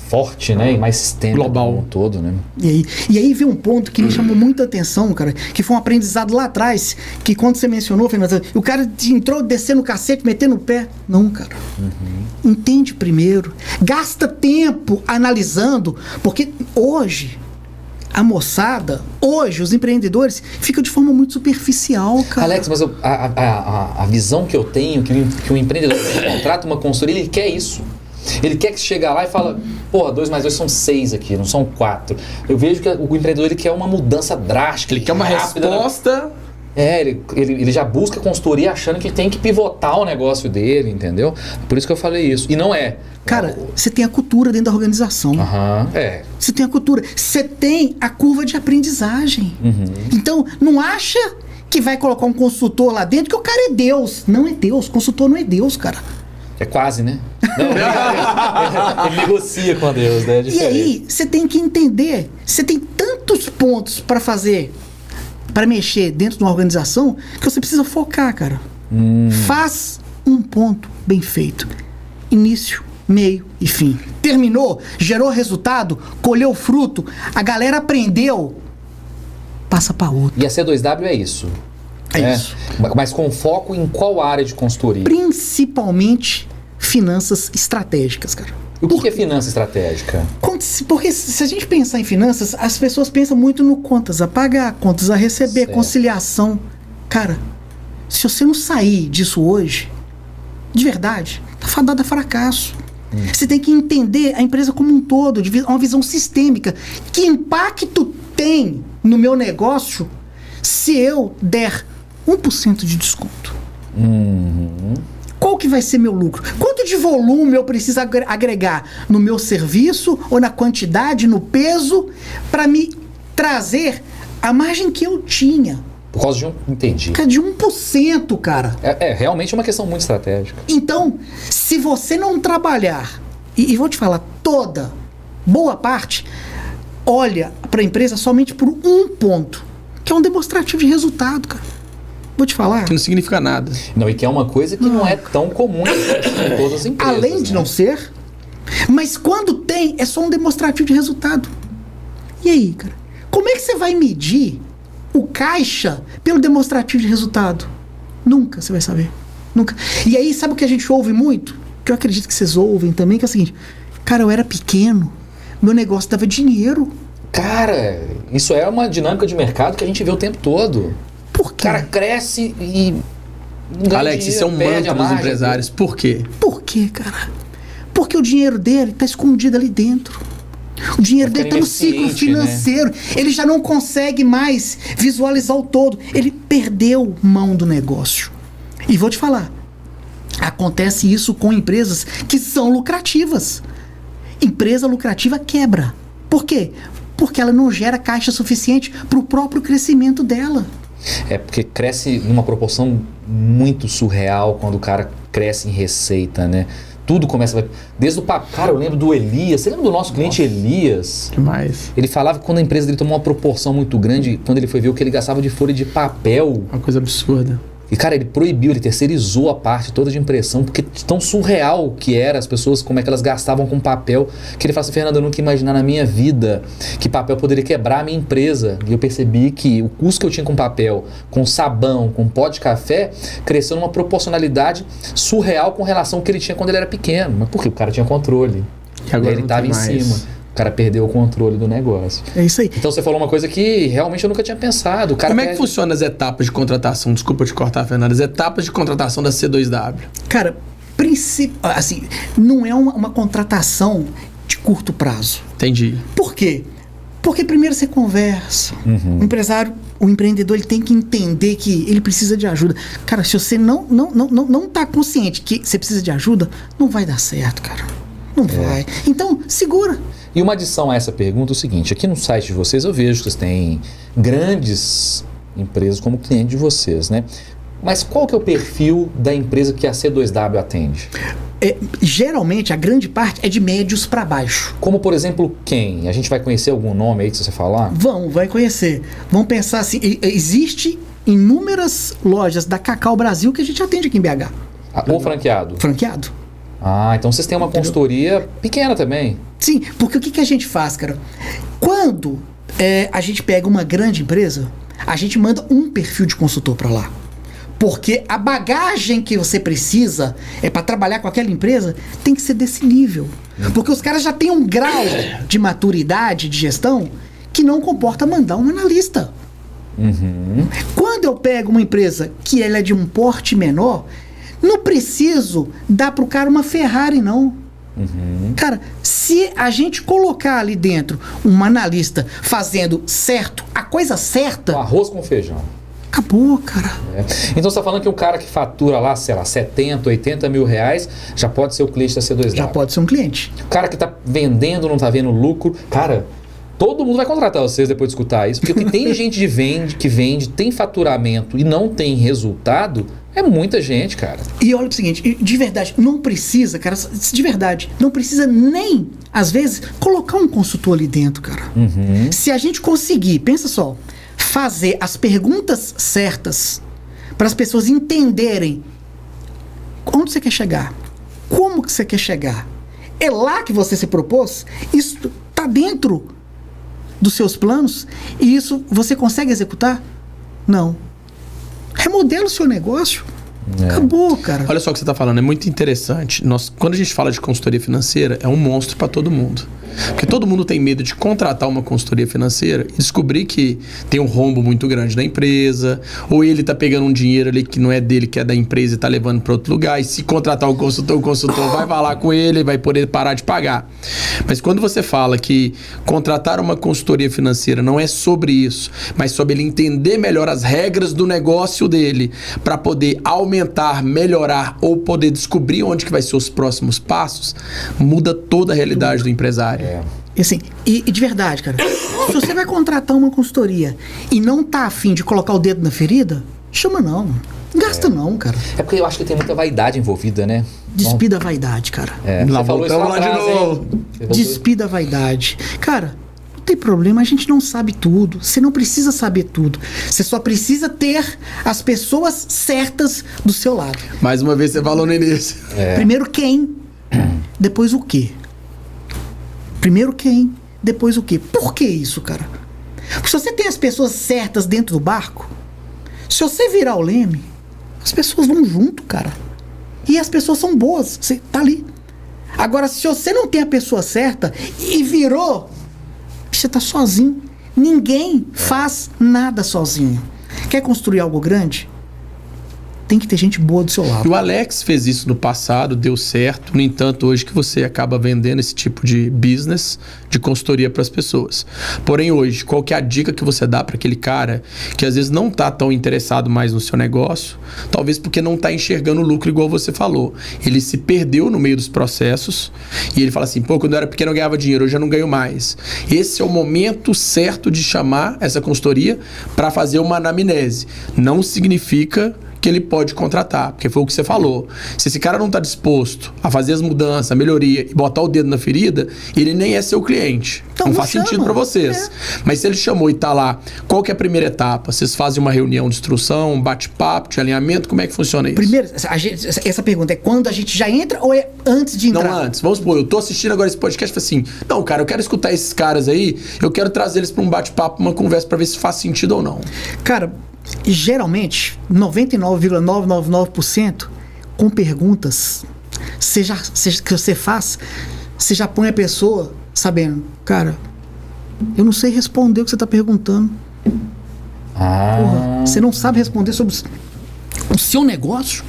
forte, né? E mais sistêmica global como um todo, né? E aí vem um ponto que me chamou muita atenção, cara, que foi um aprendizado lá atrás, que quando você mencionou, Fernando, o cara entrou descendo o cacete, metendo o pé. Não, cara. Entende primeiro. Gasta tempo analisando, porque hoje... A moçada, hoje, os empreendedores, ficam de forma muito superficial, cara. Alex, mas a visão que eu tenho, que um empreendedor contrata uma consultoria, ele quer isso. Ele quer que chegue lá e fala, porra, 2 mais 2 são 6 aqui, não são 4. Eu vejo que o empreendedor ele quer uma mudança drástica. Ele quer uma resposta... Ele já busca consultoria achando que tem que pivotar o negócio dele, entendeu? Por isso que eu falei isso. E não é. Cara, você tem a cultura dentro da organização. Você tem a cultura. Você tem a curva de aprendizagem. Então, não acha que vai colocar um consultor lá dentro que o cara é Deus. Não é Deus. Consultor não é Deus, cara. É quase, né? Não, ele negocia com Deus, né? E aí, você tem que entender. Você tem tantos pontos para fazer... para mexer dentro de uma organização, que você precisa focar, cara. Faz um ponto bem feito. Início, meio e fim. Terminou, gerou resultado, colheu fruto, a galera aprendeu, passa para outro. E a C2W é isso. É isso. Mas com foco em qual área de consultoria? Principalmente finanças estratégicas, cara. O que é finança estratégica? Porque se a gente pensar em finanças, as pessoas pensam muito no contas a pagar, contas a receber, conciliação. Cara, se você não sair disso hoje, de verdade, tá fadado a fracasso. Você tem que entender a empresa como um todo, uma visão sistêmica. Que impacto tem no meu negócio se eu der 1% de desconto? Qual que vai ser meu lucro? Quanto de volume eu preciso agregar no meu serviço ou na quantidade, no peso, para me trazer a margem que eu tinha? Por causa de Entendi. De 1%, cara. É realmente uma questão muito estratégica. Então, se você não trabalhar, e vou te falar, boa parte, olha para a empresa somente por um ponto, que é um demonstrativo de resultado, cara. Vou te falar. Que não significa nada. Não, e que é uma coisa que não é tão comum em todas as empresas. Além de não ser, mas quando tem, é só um demonstrativo de resultado. E aí, cara? Como é que você vai medir o caixa pelo demonstrativo de resultado? Nunca você vai saber. Nunca. E aí, sabe o que a gente ouve muito? Que eu acredito que vocês ouvem também, que é o seguinte: cara, eu era pequeno, meu negócio dava dinheiro. Cara, isso é uma dinâmica de mercado que a gente vê o tempo todo. Por quê? O cara cresce e... Alex, isso é um mantra dos empresários. Por quê? Por quê, cara? Porque o dinheiro dele está escondido ali dentro. O dinheiro dele está no ciclo financeiro. Né? Ele já não consegue mais visualizar o todo. Ele perdeu mão do negócio. E vou te falar, acontece isso com empresas que são lucrativas. Empresa lucrativa quebra. Por quê? Porque ela não gera caixa suficiente para o próprio crescimento dela. É porque cresce numa proporção muito surreal quando o cara cresce em receita, né? Tudo começa... Desde o papo... Cara, eu lembro do Elias. Você lembra do nosso cliente Elias? Demais. Ele falava que quando a empresa dele tomou uma proporção muito grande, quando ele foi ver o que ele gastava de folha de papel... Uma coisa absurda. E, cara, ele proibiu, ele terceirizou a parte toda de impressão, porque tão surreal que era as pessoas, como é que elas gastavam com papel, que ele fala assim: Fernando, eu nunca ia imaginar na minha vida que papel poderia quebrar a minha empresa. E eu percebi que o custo que eu tinha com papel, com sabão, com pó de café, cresceu numa proporcionalidade surreal com relação ao que ele tinha quando ele era pequeno. Mas por quê? O cara tinha controle. E agora ele estava em cima. O cara perdeu o controle do negócio. É isso aí. Então você falou uma coisa que realmente eu nunca tinha pensado. Como é que funciona as etapas de contratação? Desculpa te cortar, Fernando. As etapas de contratação da C2W. Cara, assim, não é uma contratação de curto prazo. Entendi. Por quê? Porque primeiro você conversa. O empresário, o empreendedor, ele tem que entender que ele precisa de ajuda. Cara, se você não tá consciente que você precisa de ajuda, não vai dar certo, cara. Não vai. Então, segura. E uma adição a essa pergunta é o seguinte: aqui no site de vocês eu vejo que vocês têm grandes empresas como cliente de vocês, né? Mas qual que é o perfil da empresa que a C2W atende? Geralmente, a grande parte é de médios para baixo. Como, por exemplo, quem? A gente vai conhecer algum nome aí que você falar? Vai conhecer. Vamos pensar assim, existe inúmeras lojas da Cacau Brasil que a gente atende aqui em BH. Ou franqueado? Franqueado. Ah, então vocês têm uma consultoria pequena também. Sim, porque o que a gente faz, cara? Quando a gente pega uma grande empresa, a gente manda um perfil de consultor para lá. Porque a bagagem que você precisa para trabalhar com aquela empresa tem que ser desse nível. Porque os caras já têm um grau de maturidade, de gestão, que não comporta mandar um analista. Quando eu pego uma empresa que ela é de um porte menor, não preciso dar pro cara uma Ferrari, não. Cara, se a gente colocar ali dentro um analista fazendo certo, a coisa certa... Um arroz com feijão. Acabou, cara. Então você tá falando que um cara que fatura lá, sei lá, 70, 80 mil reais, já pode ser o cliente da C2W? Já pode ser um cliente. O cara que tá vendendo, não tá vendo lucro. Cara, todo mundo vai contratar vocês depois de escutar isso, porque tem gente que vende, tem faturamento e não tem resultado. É muita gente, cara. E olha o seguinte, de verdade, não precisa, cara, de verdade, não precisa nem, às vezes, colocar um consultor ali dentro, cara. Se a gente conseguir, pensa só, fazer as perguntas certas para as pessoas entenderem onde você quer chegar, como que você quer chegar, é lá que você se propôs, isso tá dentro dos seus planos e isso você consegue executar? Não. Remodela o seu negócio. Acabou, cara. Olha só o que você está falando, é muito interessante. Quando a gente fala de consultoria financeira, é um monstro para todo mundo. Porque todo mundo tem medo de contratar uma consultoria financeira e descobrir que tem um rombo muito grande na empresa, ou ele está pegando um dinheiro ali que não é dele, que é da empresa e está levando para outro lugar. E se contratar o consultor vai falar com ele, vai poder parar de pagar. Mas quando você fala que contratar uma consultoria financeira não é sobre isso, mas sobre ele entender melhor as regras do negócio dele para poder aumentar aumentar, melhorar ou poder descobrir onde que vai ser os próximos passos, muda toda a realidade do empresário. Assim, e de verdade, cara, se você vai contratar uma consultoria e não tá afim de colocar o dedo na ferida, chama não. Não gasta não, cara. É porque eu acho que tem muita vaidade envolvida, né? Despida a vaidade, cara. Lá Você falou isso voltamos lá lá de atrás, novo. hein? Você voltou- Despida a vaidade. Cara, não tem problema, a gente não sabe tudo. Você não precisa saber tudo. Você só precisa ter as pessoas certas do seu lado. Mais uma vez você falou no início. Primeiro quem, depois o quê. Primeiro quem, depois o quê. Por que isso, cara? Porque se você tem as pessoas certas dentro do barco, se você virar o leme, as pessoas vão junto, cara. E as pessoas são boas, você tá ali. Agora, se você não tem a pessoa certa e virou, você tá sozinho. Ninguém faz nada sozinho. Quer construir algo grande? Tem que ter gente boa do seu lado. E o Alex fez isso no passado, deu certo. No entanto, hoje que você acaba vendendo esse tipo de business, de consultoria para as pessoas. Porém, hoje, qual que é a dica que você dá para aquele cara que às vezes não está tão interessado mais no seu negócio, talvez porque não está enxergando o lucro igual você falou. Ele se perdeu no meio dos processos e ele fala assim, pô, quando eu era pequeno eu ganhava dinheiro, hoje eu não ganho mais. Esse é o momento certo de chamar essa consultoria para fazer uma anamnese. Não significa que ele pode contratar, porque foi o que você falou. Se esse cara não está disposto a fazer as mudanças, a melhoria e botar o dedo na ferida, ele nem é seu cliente. Então, não não faz chama. sentido para vocês. Mas se ele chamou e tá lá, qual que é a primeira etapa? Vocês fazem uma reunião de instrução, um bate-papo, de alinhamento? Como é que funciona isso? Primeiro, essa pergunta é quando a gente já entra ou é antes de entrar? Não antes. Vamos supor, eu tô assistindo agora esse podcast e falei assim, não, cara, eu quero escutar esses caras aí, eu quero trazer eles para um bate-papo, uma conversa para ver se faz sentido ou não. Cara, geralmente, 99,999% com perguntas, seja que você faz, você já põe a pessoa sabendo, cara, eu não sei responder o que você está perguntando. Porra, você não sabe responder sobre o seu negócio?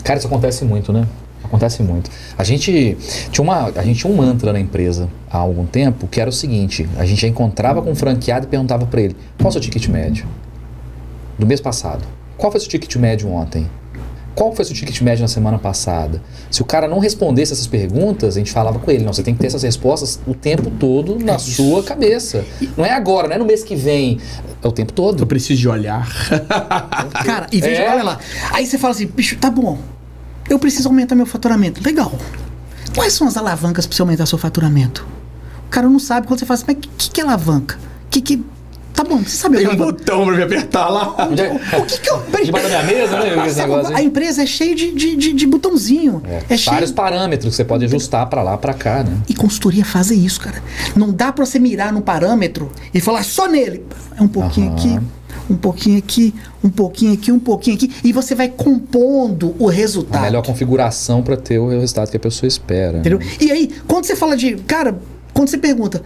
Cara, isso acontece muito, né? Acontece muito. A gente tinha um mantra na empresa há algum tempo, que era o seguinte, a gente já encontrava com um franqueado e perguntava para ele, qual é o seu ticket médio? Do mês passado. Qual foi o seu ticket médio ontem? Qual foi o seu ticket médio na semana passada? Se o cara não respondesse essas perguntas, a gente falava com ele, não, você tem que ter essas respostas o tempo todo na sua cabeça. Não é agora, não é no mês que vem, é o tempo todo. Eu preciso de olhar. Cara, e veja, olha lá. Aí você fala assim, bicho, tá bom, eu preciso aumentar meu faturamento. Legal. Quais são as alavancas para você aumentar seu faturamento? O cara não sabe. Quando você fala assim, mas o que é alavanca? Tá bom, você sabe o que Tem é um alavanca? botão pra me apertar lá. O que eu... Debaixo da minha mesa, né? Esse negócio, A hein? empresa é cheia de botãozinho. É cheia... Vários parâmetros que você pode ajustar para lá, para cá, né? E consultoria faz isso, cara. Não dá pra você mirar no parâmetro e falar só nele. É um pouquinho aqui, um pouquinho aqui, um pouquinho aqui, um pouquinho aqui. E você vai compondo o resultado. A melhor configuração para ter o resultado que a pessoa espera. Entendeu? E aí, quando você fala de... Cara, quando você pergunta...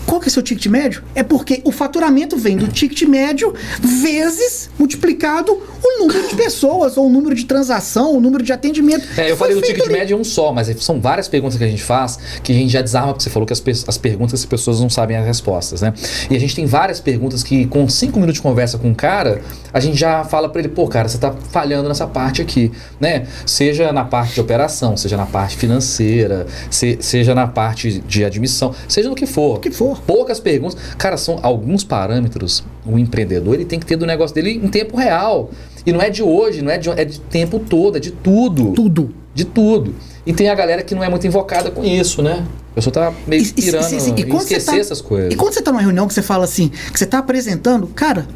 Qual que é o seu ticket médio? É porque o faturamento vem do ticket médio vezes multiplicado o número de pessoas, ou o número de transação, o número de atendimento. Eu falei do ticket médio um só, mas são várias perguntas que a gente faz que a gente já desarma, porque você falou que as perguntas as pessoas não sabem as respostas, né? E a gente tem várias perguntas que com 5 minutos de conversa com o cara, a gente já fala pra ele, pô, cara, você tá falhando nessa parte aqui, né? Seja na parte de operação, seja na parte financeira, seja na parte de admissão, seja no que for. O que for. Poucas perguntas. Cara, são alguns parâmetros. O empreendedor ele tem que ter do negócio dele em tempo real. E não é de hoje, não é é de tempo todo, é de tudo. Tudo. De tudo. E tem a galera que não é muito invocada com isso, né? A pessoa tá meio pirando em esquecer essas coisas. E quando você tá numa reunião que você fala assim, que você tá apresentando, cara,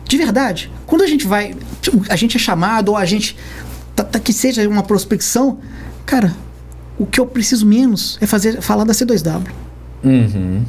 de verdade, quando a gente vai, a gente é chamado, ou a gente, que seja uma prospecção, cara, o que eu preciso menos é falar da C2W. Uhum.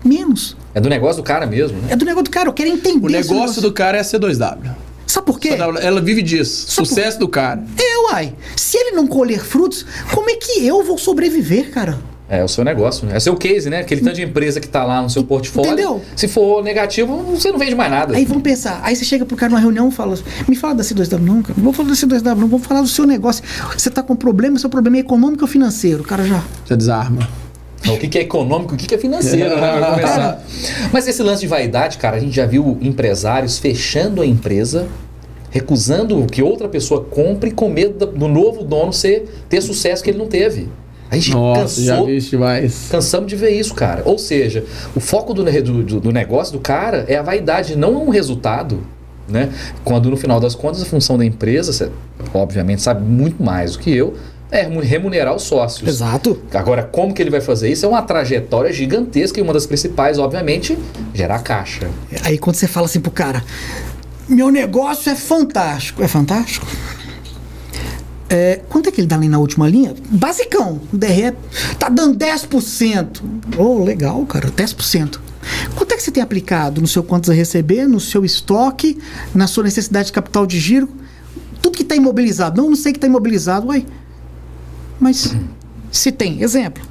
Menos. É do negócio do cara mesmo, né? É do negócio do cara, eu quero entender. O negócio do cara é a C2W. Sabe por quê? Ela vive disso. Sucesso do cara. Uai. Se ele não colher frutos, como é que eu vou sobreviver, cara? É o seu negócio, né? É o seu case, né? Aquele tanto de empresa que tá lá no seu portfólio. Entendeu? Se for negativo, você não vende mais nada. Aí vamos pensar. Aí você chega pro cara numa reunião e fala, me fala da C2W não, cara. Não vou falar da C2W não, vamos falar do seu negócio. Você tá com problema, seu problema é econômico ou financeiro? O cara já... Você desarma. O que é econômico, o que é financeiro, né? Vai começar. Mas esse lance de vaidade, cara, a gente já viu empresários fechando a empresa recusando que outra pessoa compre com medo do novo dono ter sucesso que ele não teve. A gente cansamos de ver isso, cara. Ou seja, o foco do negócio do cara é a vaidade, não um resultado. Né? Quando no final das contas a função da empresa, você obviamente sabe muito mais do que eu, é remunerar os sócios. Exato. Agora, como que ele vai fazer isso? É uma trajetória gigantesca e uma das principais, obviamente, gerar caixa. Aí quando você fala assim pro cara, meu negócio é fantástico. É fantástico? Quanto é que ele dá ali na última linha? Basicão. Tá dando 10%. Oh, legal, cara, 10%. Quanto é que você tem aplicado no seu contas a receber, no seu estoque, na sua necessidade de capital de giro? Tudo que está imobilizado. Não sei que está imobilizado. Uai, mas se tem, exemplo,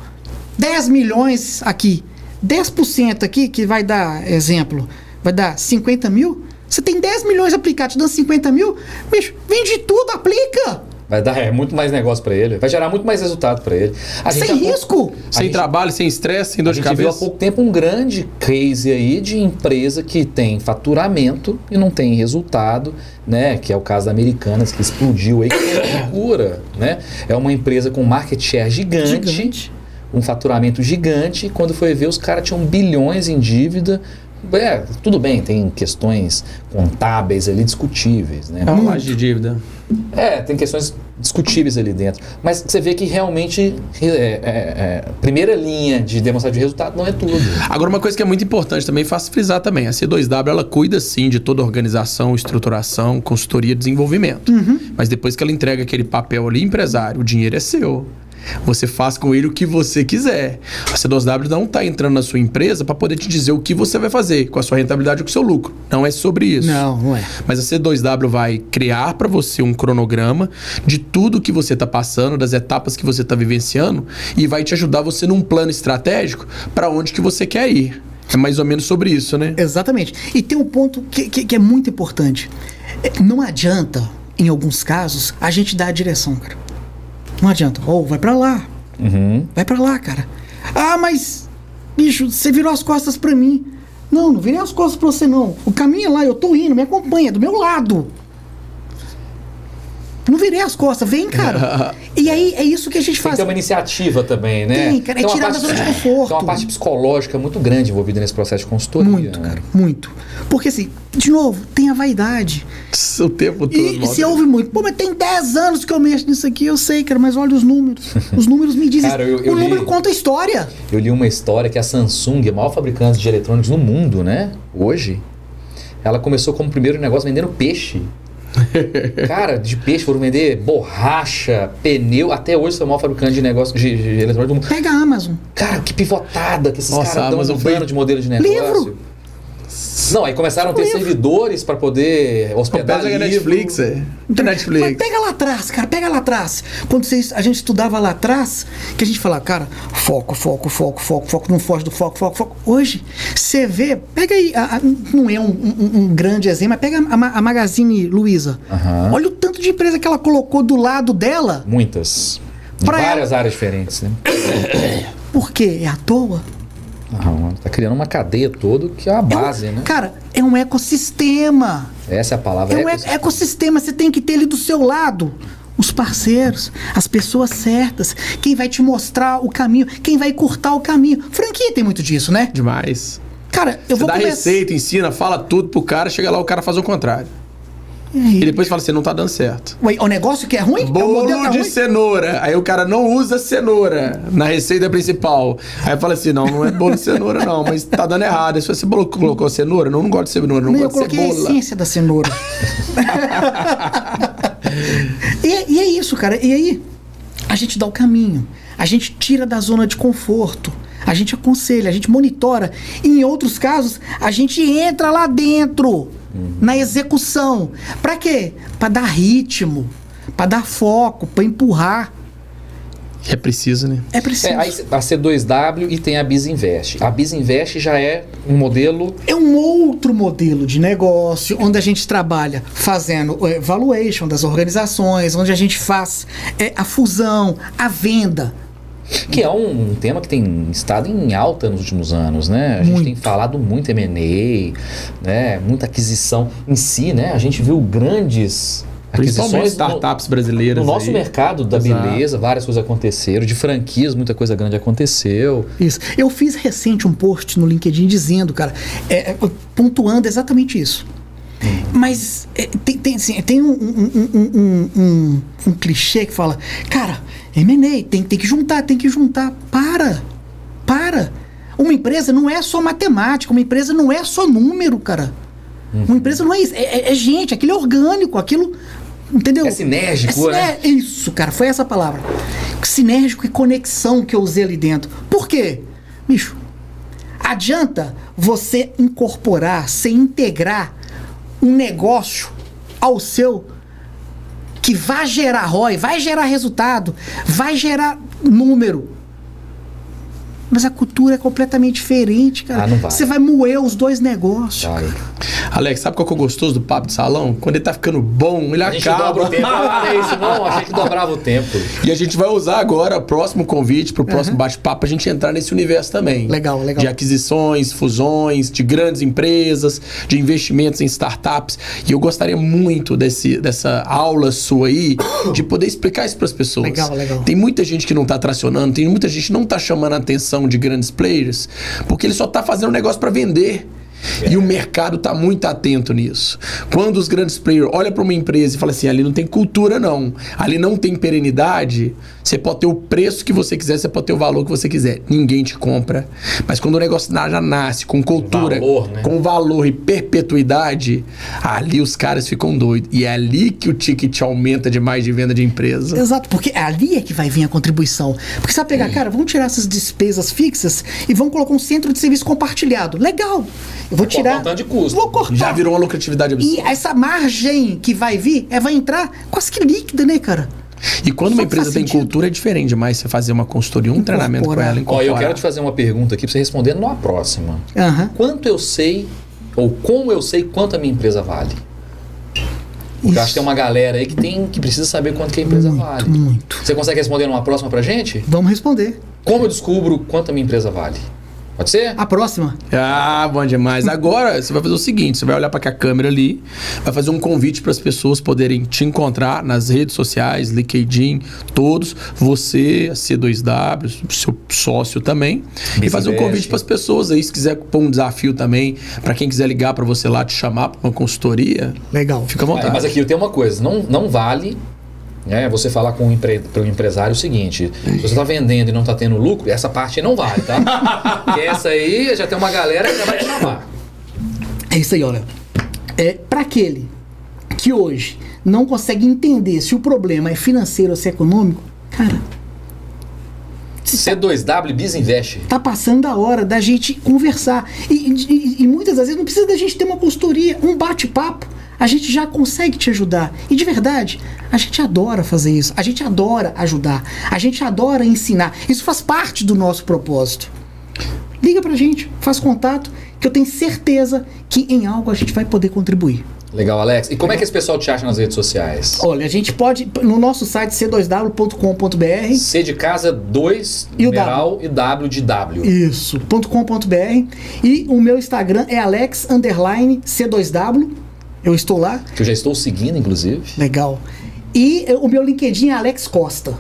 10 milhões aqui, 10% aqui, que vai dar, exemplo, vai dar 50 mil. Você tem 10 milhões aplicados, dando 50 mil, bicho, vende tudo, aplica. Vai dar muito mais negócio para ele, vai gerar muito mais resultado para ele. Sem risco. Sem trabalho, sem estresse, sem dor de cabeça. A gente viu há pouco tempo um grande case aí de empresa que tem faturamento e não tem resultado, né? Que é o caso da Americanas, que explodiu aí, que é uma loucura, né? É uma empresa com market share gigante, um faturamento gigante, e quando foi ver, os caras tinham bilhões em dívida. Tudo bem, tem questões contábeis ali discutíveis, né? É uma laje de dívida. Tem questões discutíveis ali dentro. Mas você vê que realmente primeira linha de demonstração de resultado não é tudo. Agora, uma coisa que é muito importante também, faço frisar também, a C2W, ela cuida sim de toda a organização, estruturação, consultoria, desenvolvimento. Mas depois que ela entrega aquele papel ali, empresário, o dinheiro é seu. Você faz com ele o que você quiser. A C2W não está entrando na sua empresa para poder te dizer o que você vai fazer com a sua rentabilidade ou com o seu lucro. Não é sobre isso. Não é. Mas a C2W vai criar para você um cronograma de tudo que você está passando, das etapas que você está vivenciando, e vai te ajudar você num plano estratégico para onde que você quer ir. É mais ou menos sobre isso, né? Exatamente. E tem um ponto que é muito importante. Não adianta, em alguns casos, a gente dar a direção, cara. Não adianta. Vai pra lá. Vai pra lá, cara. Ah, mas, bicho, você virou as costas pra mim. Não virei as costas pra você, não. O caminho é lá, eu tô indo, me acompanha, do meu lado. Não virei as costas, vem, cara. E aí, é isso que a gente faz. Tem uma iniciativa também, né? Tem, cara, tirar da zona de conforto. Tem uma parte psicológica muito grande envolvida nesse processo de consultoria. Muito, né? cara, muito. Porque assim, de novo, tem a vaidade. O tempo todo. E se ouve muito, pô, mas tem 10 anos que eu mexo nisso aqui, eu sei, cara, mas olha os números. Os números me dizem. Cara, o número conta a história. Eu li uma história que a Samsung, a maior fabricante de eletrônicos no mundo, né? Hoje, ela começou como primeiro negócio vendendo peixe. Cara, de peixe foram vender borracha, pneu. Até hoje são o maior fabricante de negócio de eletrônico do mundo. Pega a Amazon. Cara, que pivotada que esses caras dão mudando de modelo de negócio. Livro. Não, aí começaram a ter servidores para poder hospedar livro. Netflix, Netflix. Mas pega lá atrás, cara, pega lá atrás. Quando a gente estudava lá atrás, que a gente falava, cara, foco, não foge do foco. Hoje, você vê, pega aí, não é um grande exemplo, mas pega a Magazine Luiza. Olha o tanto de empresa que ela colocou do lado dela. Muitas. Em várias áreas diferentes, né? Por quê? É à toa? Não, tá criando uma cadeia toda que é a base, né? Cara, é um ecossistema. Essa é a palavra. É um ecossistema. Você tem que ter ali do seu lado os parceiros, as pessoas certas, quem vai te mostrar o caminho, quem vai encurtar o caminho. Franquia tem muito disso, né? Demais. Cara, eu vou começar... receita, ensina, fala tudo pro cara, chega lá, o cara faz o contrário. E depois fala assim, não tá dando certo. Ué, o negócio que é ruim? Bolo de cenoura. Aí o cara não usa cenoura na receita principal. Aí fala assim, não é bolo de cenoura não, mas tá dando errado. Aí você colocou cenoura? Não gosto de cenoura, não gosto de cebola. Eu coloquei a essência da cenoura. E é isso, cara. E aí, a gente dá o caminho. A gente tira da zona de conforto. A gente aconselha, a gente monitora. E em outros casos, a gente entra lá dentro. Na execução. Pra quê? Pra dar ritmo, pra dar foco, pra empurrar. É preciso, né? É preciso. Aí a C2W e tem a BizInvest. A BizInvest já é um modelo... É um outro modelo de negócio, onde a gente trabalha fazendo valuation das organizações, onde a gente faz a fusão, a venda. Que é um tema que tem estado em alta nos últimos anos, né? A gente tem falado muito M&A, né? Muita aquisição em si, né? A gente viu grandes principalmente startups brasileiras. No nosso mercado da beleza, várias coisas aconteceram. De franquias, muita coisa grande aconteceu. Isso. Eu fiz recente um post no LinkedIn dizendo, cara, pontuando exatamente isso. Mas tem um clichê que fala, cara, M&A, tem que juntar. Para. Uma empresa não é só matemática, uma empresa não é só número, cara. Uma empresa não é isso, é gente, aquilo é orgânico, aquilo, entendeu? É sinérgico, né? É isso, cara, foi essa palavra. Sinérgico e conexão que eu usei ali dentro. Por quê? Bicho, adianta você incorporar, você integrar um negócio ao seu que vai gerar ROI, vai gerar resultado, vai gerar número. Mas a cultura é completamente diferente, cara. Não vai. Você vai moer os dois negócios. Vai. Alex, sabe qual que é o gostoso do papo de salão? Quando ele tá ficando bom, ele a gente acaba. dobra o tempo. Não é isso, não. Achei que dobrava o tempo. E a gente vai usar agora o próximo convite pro próximo bate-papo pra gente entrar nesse universo também. Legal. De aquisições, fusões, de grandes empresas, de investimentos em startups. E eu gostaria muito dessa aula sua aí, de poder explicar isso pras pessoas. Legal. Tem muita gente que não tá tracionando, tem muita gente que não tá chamando a atenção de grandes players, porque ele só tá fazendo negócio para vender. E o mercado tá muito atento nisso. Quando os grandes players olham para uma empresa e falam assim, ali não tem cultura não, ali não tem perenidade, você pode ter o preço que você quiser, você pode ter o valor que você quiser, ninguém te compra. Mas quando o negócio já nasce com cultura, valor, né? com valor e perpetuidade, ali os caras ficam doidos. E é ali que o ticket aumenta demais de venda de empresa. Exato, porque ali é que vai vir a contribuição. Porque você vai pegar, cara, vamos tirar essas despesas fixas e vamos colocar um centro de serviço compartilhado. Legal. Eu vou tirar. Um tanto de custo. Vou cortar. Já virou uma lucratividade absurda. E essa margem que vai vir, vai entrar quase que líquida, né, cara? E quando uma Só empresa faz tem sentido. cultura, é diferente demais você fazer uma consultoria, um treinamento com ela, Ó, incorporar. eu quero te fazer uma pergunta aqui pra você responder numa próxima. Aham. Quanto eu sei, ou como eu sei quanto a minha empresa vale? Porque eu acho que tem uma galera aí que precisa saber quanto que a empresa vale. Muito. Você consegue responder numa próxima pra gente? Vamos responder. Como eu descubro quanto a minha empresa vale? Pode ser? A próxima. Ah, bom demais. Agora você vai fazer o seguinte, você vai olhar para a câmera ali, vai fazer um convite para as pessoas poderem te encontrar nas redes sociais, LinkedIn, todos, você, a C2W, seu sócio também, e fazer um convite para as pessoas aí, se quiser pôr um desafio também, para quem quiser ligar para você lá, te chamar para uma consultoria, Legal. fica à vontade. Mas aqui eu tenho uma coisa, não vale você falar com o empresário o seguinte, se você está vendendo e não está tendo lucro, essa parte não vale, tá? Porque essa aí já tem uma galera que já vai te chamar. É isso aí, olha. Para aquele que hoje não consegue entender se o problema é financeiro ou se é econômico, cara, C2W Bisinvest. tá passando a hora da gente conversar. E muitas das vezes não precisa da gente ter uma consultoria, um bate-papo. A gente já consegue te ajudar. E de verdade, a gente adora fazer isso. A gente adora ajudar. A gente adora ensinar. Isso faz parte do nosso propósito. Liga pra gente, faz contato, que eu tenho certeza que em algo a gente vai poder contribuir. Legal, Alex. E como é que esse pessoal te acha nas redes sociais? Olha, a gente pode, no nosso site c2w.com.br. C de casa, 2, E o numeral e W de W. Isso, .com.br. E o meu Instagram é alex_c2w. Eu estou lá. Que eu já estou seguindo, inclusive. Legal. E o meu LinkedIn é Alex Costa.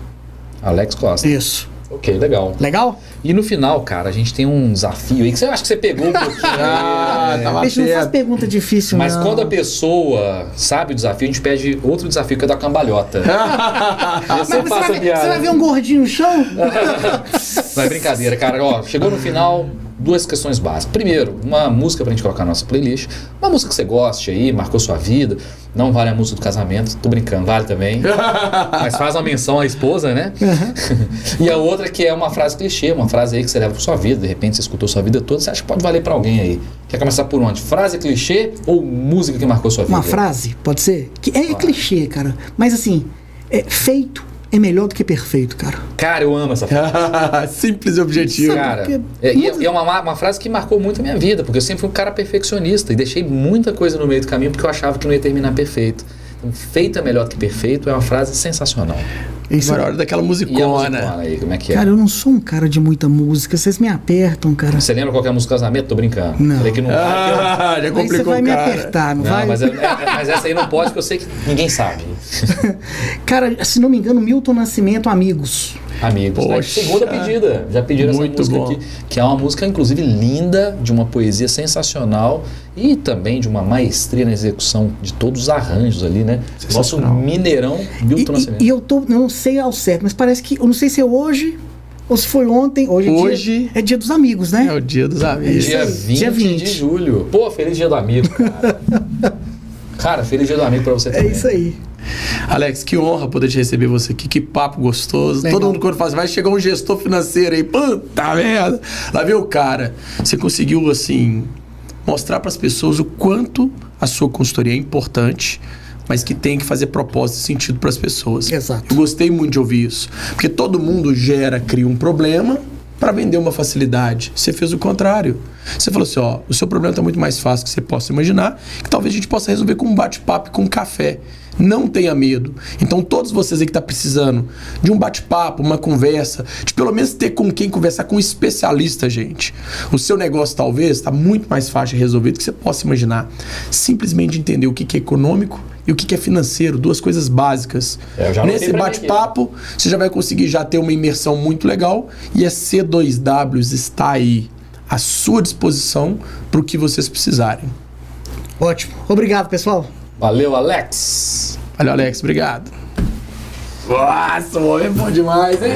Alex Costa. Isso. Ok, legal. Legal? E no final, cara, a gente tem um desafio aí que você acha que você pegou um pouquinho. Tava Bicho, não faz certo. pergunta difícil, Mas não. quando a pessoa sabe o desafio, a gente pede outro desafio que é da cambalhota. Mas Você passa a você piada. vai ver um gordinho no chão? Não é brincadeira, cara. Ó, chegou no final, duas questões básicas. Primeiro, uma música pra gente colocar na nossa playlist. Uma música que você goste aí, marcou sua vida. Não vale a música do casamento, tô brincando, vale também. Mas faz uma menção à esposa, né? E a outra que é uma frase clichê, uma frase aí que você leva pra sua vida. De repente você escutou sua vida toda, você acha que pode valer pra alguém aí. Quer começar por onde? Frase clichê ou música que marcou sua vida? Uma frase, pode ser? Que é clichê, cara. Mas assim, feito é melhor do que perfeito, cara. Cara, eu amo essa frase. Simples e objetivo. Cara, porque é uma frase que marcou muito a minha vida, porque eu sempre fui um cara perfeccionista e deixei muita coisa no meio do caminho porque eu achava que não ia terminar perfeito. Então, feito é melhor do que perfeito é uma frase sensacional. Isso Agora é hora daquela E a musicona. musicona aí, como é que é? Cara, eu não sou um cara de muita música. Vocês me apertam, cara. Você lembra qual que é a música do casamento? Tô brincando. Não. Falei que não vai. Já Aí você complicou vai o me cara. apertar, não, Não, vai? mas essa aí não pode, porque eu sei que ninguém sabe. Cara, se não me engano, Milton Nascimento, Amigos. Amigos, né? Poxa. Segunda pedida. Já pediram Muito essa música bom. aqui, que é uma música, inclusive, linda, de uma poesia sensacional e também de uma maestria na execução de todos os arranjos ali, né? Nosso Sensacional. mineirão Milton Nascimento. E eu não sei ao certo, mas parece que, eu não sei se é hoje ou se foi ontem. Hoje é dia dos amigos, né? É o dia dos amigos. Dia aí, 20, dia 20 de julho. Pô, feliz dia do amigo, cara. Cara, feliz dia do amigo pra você É também. isso aí. Alex, que honra poder te receber você aqui. Que papo gostoso. Legal. Todo mundo quando fala assim, vai chegar um gestor financeiro aí. Puta merda. Lá vem o cara. Você conseguiu, assim, mostrar para as pessoas o quanto a sua consultoria é importante, mas que tem que fazer propósito e sentido para as pessoas. Exato. Eu gostei muito de ouvir isso. Porque todo mundo cria um problema para vender uma facilidade. Você fez o contrário. Você falou assim, ó, o seu problema está muito mais fácil que você possa imaginar, que talvez a gente possa resolver com um bate-papo e com um café. Não tenha medo. Então, todos vocês aí que estão precisando de um bate-papo, uma conversa, de pelo menos ter com quem conversar com um especialista, gente. O seu negócio, talvez, está muito mais fácil de resolver do que você possa imaginar. Simplesmente entender o que é econômico e o que é financeiro, duas coisas básicas. Eu já anotei Nesse pra mim bate-papo, você já vai conseguir já ter uma imersão muito legal e a C2Ws está aí à sua disposição para o que vocês precisarem. Ótimo. Obrigado, pessoal. Valeu, Alex. Valeu, Alex. Obrigado. Nossa, o homem é bom demais, hein?